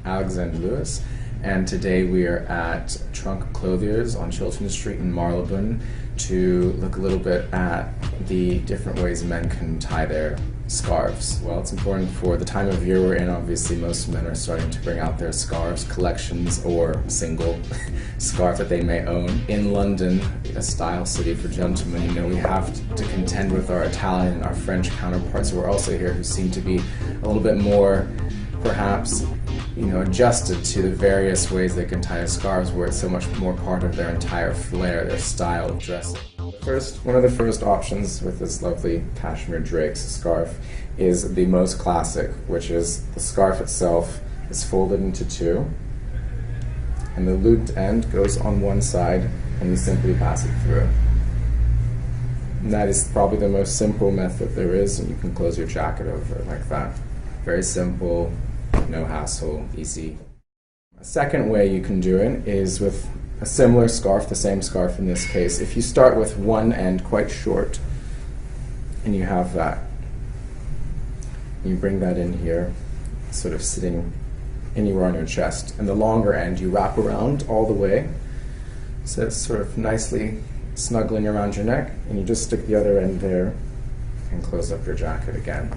Alexander Lewis, and today we are at Trunk Clothiers on Chiltern Street in Marylebone to look a little bit at the different ways men can tie their scarves. Well, it's important for the time of year we're in. Obviously, most men are starting to bring out their scarves, collections or single scarf that they may own. In London, a style city for gentlemen, you know, we have to contend with our Italian and our French counterparts who are also here, who seem to be a little bit more, perhaps, adjusted to the various ways they can tie their scarves, where it's so much more part of their entire flair, their style of dressing. One of the first options with this lovely cashmere Drake's scarf is the most classic, which is the scarf itself is folded into two, and the looped end goes on one side, and you simply pass it through. And that is probably the most simple method there is, and you can close your jacket over it like that. Very simple, no hassle, easy. A second way you can do it is with a similar scarf, the same scarf in this case. If you start with one end quite short, and you have that, you bring that in here, sort of sitting anywhere on your chest, and the longer end you wrap around all the way, so it's sort of nicely snuggling around your neck, and you just stick the other end there and close up your jacket again.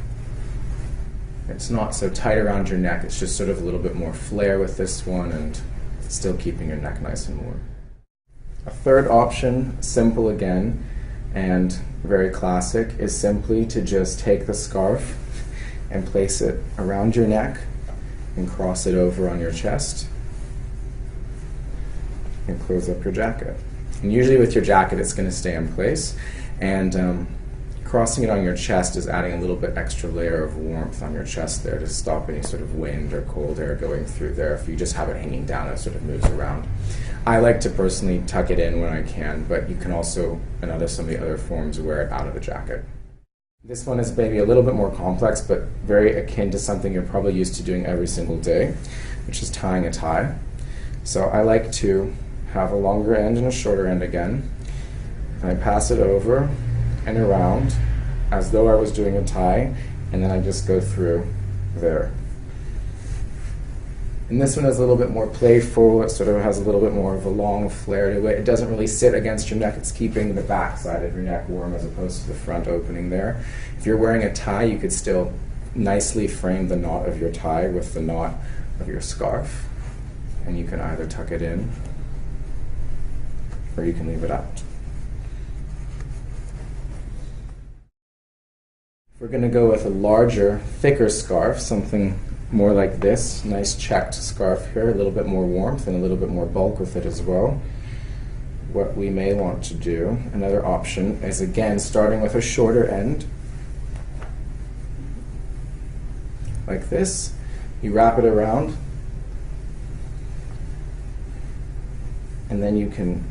It's not so tight around your neck, it's just sort of a little bit more flare with this one and still keeping your neck nice and warm. A third option, simple again and very classic, is simply to just take the scarf and place it around your neck and cross it over on your chest and close up your jacket. And usually with your jacket it's going to stay in place, and crossing it on your chest is adding a little bit extra layer of warmth on your chest there to stop any sort of wind or cold air going through there. If you just have it hanging down, it sort of moves around. I like to personally tuck it in when I can, but you can also, in some of the other forms, wear it out of the jacket. This one is maybe a little bit more complex, but very akin to something you're probably used to doing every single day, which is tying a tie. So I like to have a longer end and a shorter end again, and I pass it over and around as though I was doing a tie, and then I just go through there. And this one is a little bit more playful. It sort of has a little bit more of a long flare to it. It doesn't really sit against your neck. It's keeping the back side of your neck warm as opposed to the front opening there. If you're wearing a tie, you could still nicely frame the knot of your tie with the knot of your scarf, and you can either tuck it in or you can leave it out. We're going to go with a larger, thicker scarf, something more like this. Nice checked scarf here, a little bit more warmth and a little bit more bulk with it as well. What we may want to do, another option, is again starting with a shorter end, like this. You wrap it around, and then you can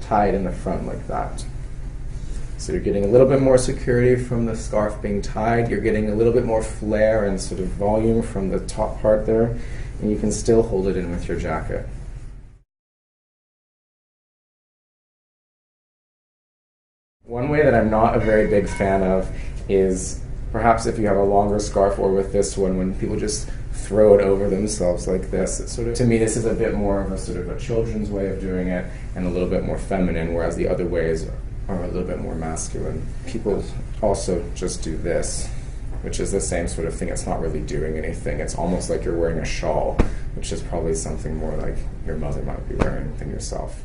tie it in the front like that. So you're getting a little bit more security from the scarf being tied, you're getting a little bit more flare and sort of volume from the top part there, and you can still hold it in with your jacket. One way that I'm not a very big fan of is perhaps if you have a longer scarf, or with this one, when people just throw it over themselves like this. It's sort of, to me, this is a bit more of a sort of a children's way of doing it and a little bit more feminine, whereas the other ways are a little bit more masculine. People also just do this, which is the same sort of thing. It's not really doing anything. It's almost like you're wearing a shawl, which is probably something more like your mother might be wearing than yourself.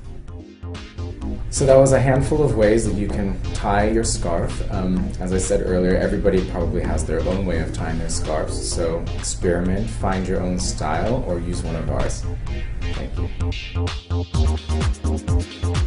So that was a handful of ways that you can tie your scarf. As I said earlier, everybody probably has their own way of tying their scarves, so experiment, find your own style, or use one of ours. Thank you.